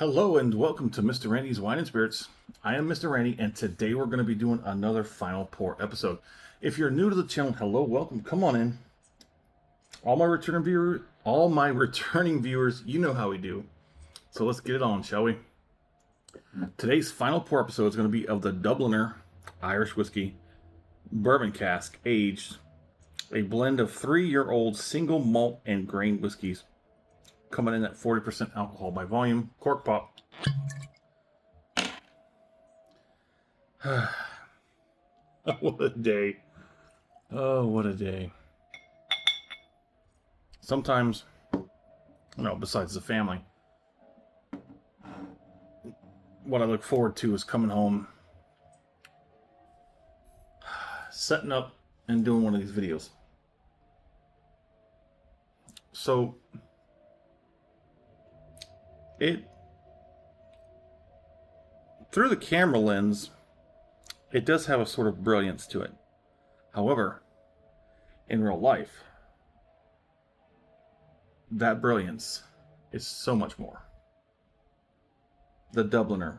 Hello and welcome to Mr. Randy's Wine and Spirits. I am Mr. Randy, and today we're going to be doing another Final Pour episode. If you're new to the channel, hello, welcome, come on in. All my returning viewers, you know how we do. So let's get it on, shall we? Today's Final Pour episode is going to be of the Dubliner Irish whiskey, bourbon cask aged, a blend of 3-year-old single malt and grain whiskeys, coming in at 40% alcohol by volume. Cork pop. What a day. Oh, what a day. Sometimes, besides the family, what I look forward to is coming home, setting up, and doing one of these videos. So, through the camera lens, it does have a sort of brilliance to it. However, in real life, that brilliance is so much more. The Dubliner.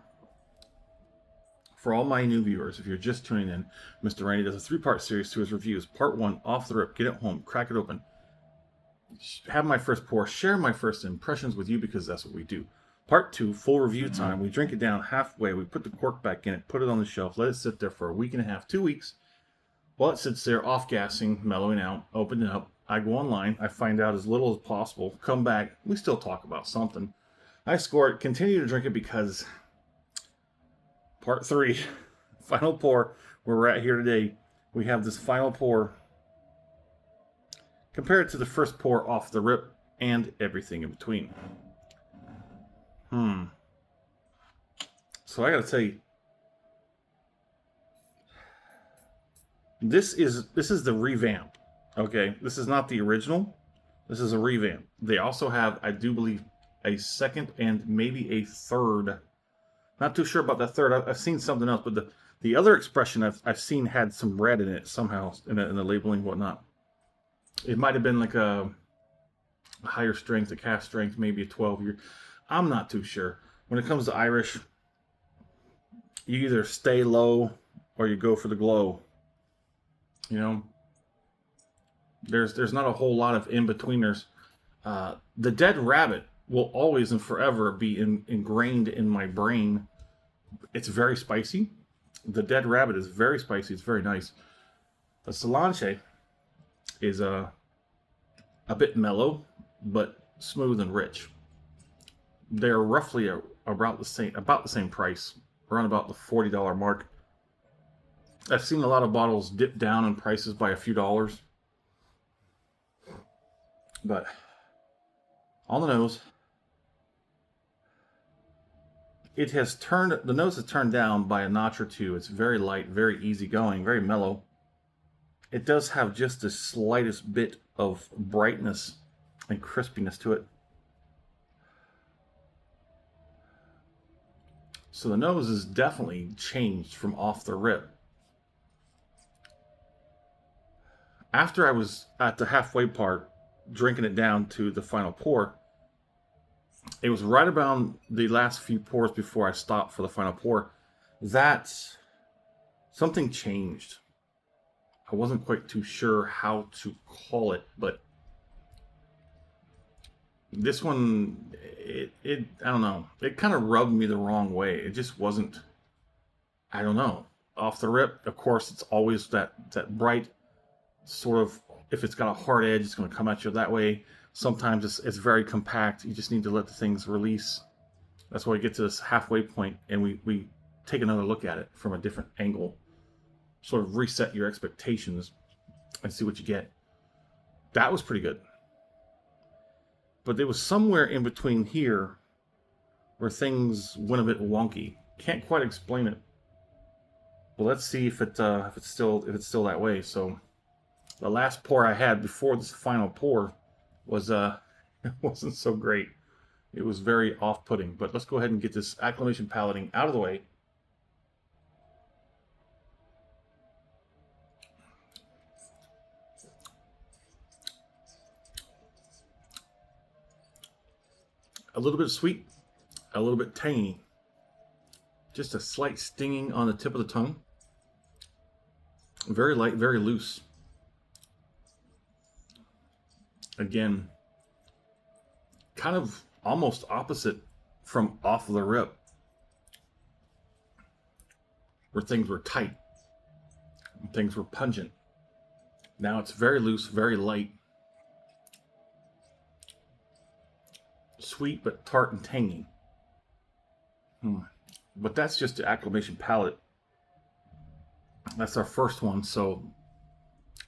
For all my new viewers, if you're just tuning in, Mr. Randy does a 3-part series to his reviews. Part 1, off the rip, get it home, crack it open, have my first pour, share my first impressions with you because that's what we do. Part 2, full review time. We drink it down halfway, we put the cork back in it, put it on the shelf, let it sit there for a week and a half, 2 weeks. While it sits there, off-gassing, mellowing out, open it up. I go online, I find out as little as possible, come back, we still talk about something. I score it, continue to drink it because Part 3, final pour, where we're at here today, we have this final pour. Compare it to the first pour off the rip and everything in between. So I gotta tell you, this is the revamp. Okay, this is not the original. This is a revamp. They also have, I do believe, a second and maybe a third. Not too sure about the third. I've seen something else, but the other expression I've seen had some red in it somehow in the labeling and whatnot. It might have been like a higher strength, a cask strength, maybe a 12-year. I'm not too sure. When it comes to Irish, you either stay low or you go for the glow. You know, there's not a whole lot of in-betweeners. The Dead Rabbit will always and forever be ingrained in my brain. It's very spicy. The Dead Rabbit is very spicy. It's very nice. The Solange is a bit mellow, but smooth and rich. They're roughly about the same price, around about the $40 mark. I've seen a lot of bottles dip down in prices by a few dollars, but on the nose, the nose has turned down by a notch or two. It's very light, very easygoing, very mellow. It does have just the slightest bit of brightness and crispiness to it. So the nose is definitely changed from off the rip. After I was at the halfway part, drinking it down to the final pour, it was right about the last few pours before I stopped for the final pour that something changed. I wasn't quite too sure how to call it, but this one, I don't know. It kind of rubbed me the wrong way. It just wasn't, I don't know. Off the rip, of course, it's always that bright sort of, if it's got a hard edge, it's going to come at you that way. Sometimes it's very compact. You just need to let the things release. That's why we get to this halfway point and we take another look at it from a different angle. Sort of reset your expectations and see what you get. That was pretty good. But there was somewhere in between here where things went a bit wonky. Can't quite explain it. But let's see if it's still that way. So the last pour I had before this final pour was it wasn't so great. It was very off-putting. But let's go ahead and get this acclimation palating out of the way. A little bit sweet, a little bit tangy. Just a slight stinging on the tip of the tongue. Very light, very loose. Again, kind of almost opposite from off the rip, where things were tight and things were pungent. Now it's very loose, very light. Sweet but tart and tangy. But that's just the acclimation palate. That's our first one, so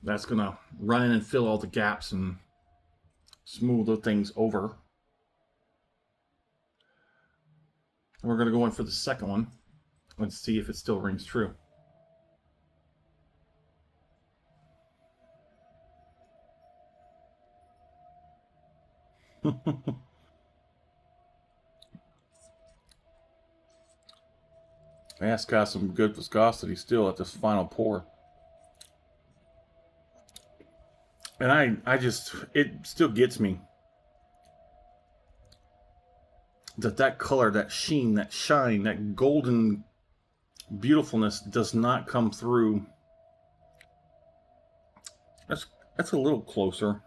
that's gonna run in and fill all the gaps and smooth the things over. And we're gonna go in for the second one and see if it still rings true. Yeah, it's got some good viscosity still at this final pour. And I just, it still gets me that color, that sheen, that shine, that golden beautifulness does not come through. That's a little closer.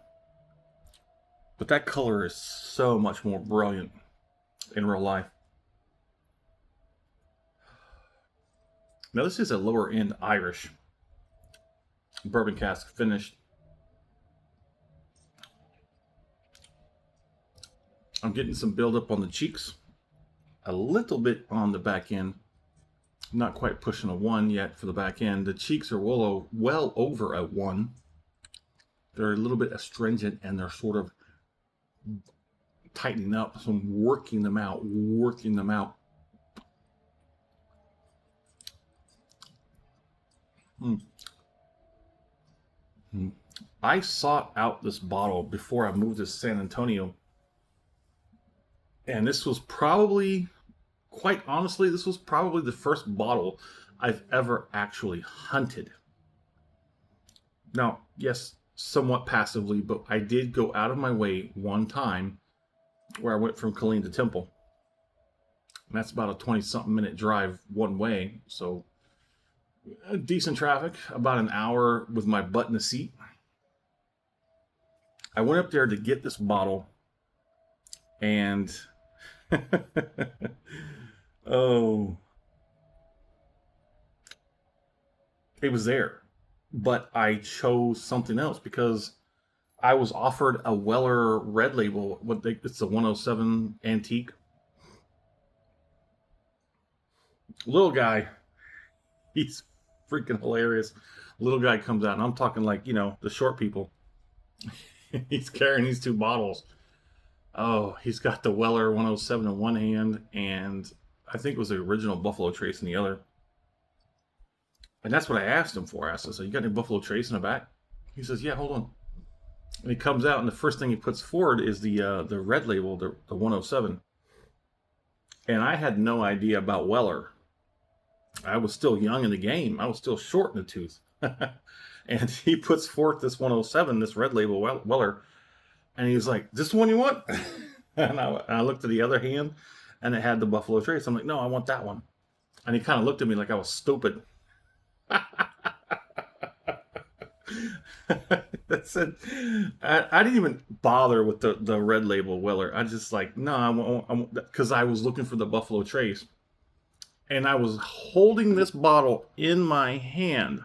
But that color is so much more brilliant in real life. Now this is a lower end Irish bourbon cask finished. I'm getting some buildup on the cheeks, a little bit on the back end. Not quite pushing a 1 yet for the back end. The cheeks are well over a 1. They're a little bit astringent and they're sort of tightening up. So I'm working them out, I sought out this bottle before I moved to San Antonio. And this was probably, quite honestly, this was probably the first bottle I've ever actually hunted. Now, yes, somewhat passively, but I did go out of my way one time where I went from Killeen to Temple. And that's about a 20-something minute drive one way. So, decent traffic, about an hour with my butt in the seat. I went up there to get this bottle, and oh, it was there, but I chose something else because I was offered a Weller Red Label. It's a 107 antique. Little guy, he's freaking hilarious. Little guy comes out, and I'm talking like, you know, the short people. He's carrying these 2 bottles. Oh, he's got the Weller 107 in one hand, and I think it was the original Buffalo Trace in the other. And that's what I asked him for. I asked him, so you got any Buffalo Trace in the back? He says, yeah, hold on. And he comes out, and the first thing he puts forward is the Red Label, the 107. And I had no idea about Weller. I was still young in the game. I was still short in the tooth. And he puts forth this 107, this Red Label Weller. And he was like, this the one you want? And I looked at the other hand, and it had the Buffalo Trace. I'm like, no, I want that one. And he kind of looked at me like I was stupid. That's it. I didn't even bother with the Red Label Weller. I just like, no, I want, because I was looking for the Buffalo Trace. And I was holding this bottle in my hand.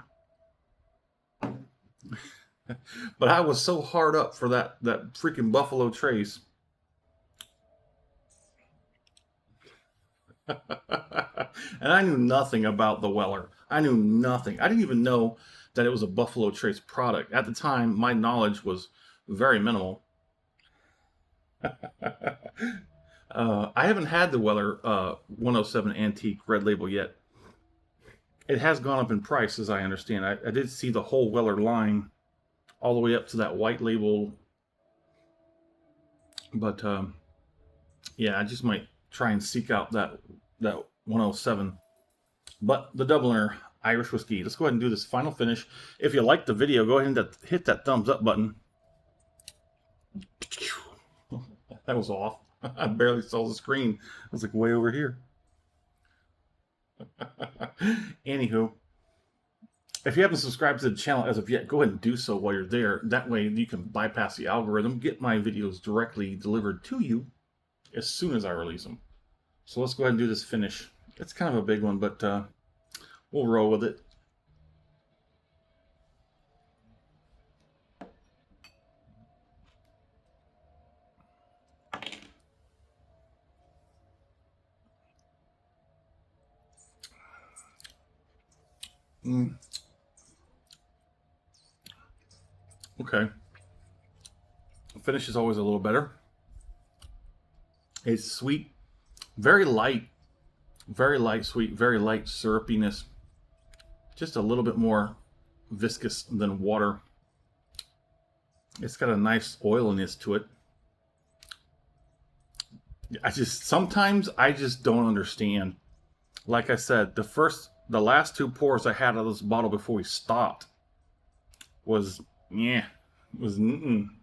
But I was so hard up for that freaking Buffalo Trace. And I knew nothing about the Weller. I knew nothing. I didn't even know that it was a Buffalo Trace product. At the time, my knowledge was very minimal. I haven't had the Weller 107 Antique Red Label yet. It has gone up in price, as I understand. I did see the whole Weller line all the way up to that white label. But, yeah, I just might try and seek out that 107. But the Dubliner Irish whiskey. Let's go ahead and do this final finish. If you liked the video, go ahead and hit that thumbs up button. That was off. I barely saw the screen. I was like way over here. Anywho, if you haven't subscribed to the channel as of yet, go ahead and do so while you're there. That way you can bypass the algorithm, get my videos directly delivered to you as soon as I release them. So let's go ahead and do this finish. It's kind of a big one, but we'll roll with it. Okay. The finish is always a little better. It's sweet, very light sweet, very light syrupiness. Just a little bit more viscous than water. It's got a nice oiliness to it. Sometimes I just don't understand. Like I said, the last two pours I had out of this bottle before we stopped was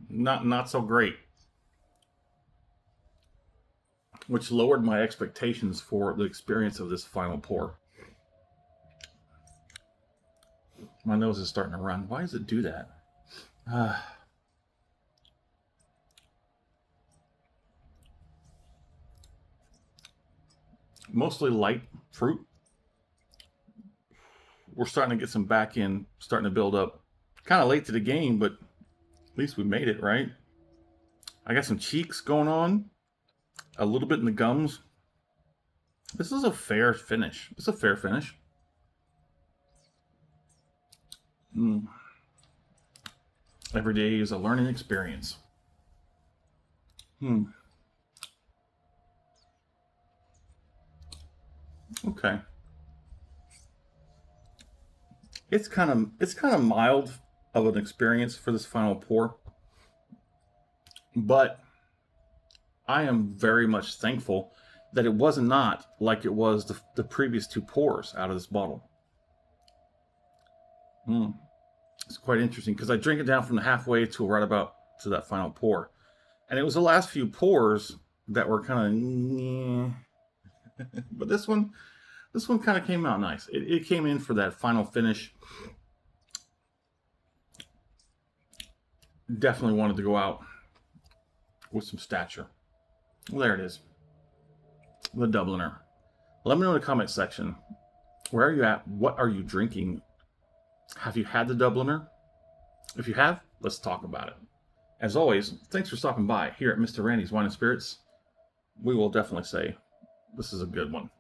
not so great, which lowered my expectations for the experience of this final pour. My nose is starting to run. Why does it do that? Mostly light fruit. We're starting to get some back end, starting to build up. Kind of late to the game, but at least we made it, right? I got some cheeks going on. A little bit in the gums. This is a fair finish. It's a fair finish. Every day is a learning experience. Okay. It's kind of mild of an experience for this final pour, but I am very much thankful that it was not like it was the previous two pours out of this bottle. It's quite interesting because I drink it down from the halfway to right about to that final pour, and it was the last few pours that were kind of, but this one kind of came out nice. It came in for that final finish. Definitely wanted to go out with some stature. Well, there it is. The Dubliner. Let me know in the comment section. Where are you at? What are you drinking? Have you had the Dubliner? If you have, let's talk about it. As always, thanks for stopping by here at Mr. Randy's Wine and Spirits. We will definitely say this is a good one.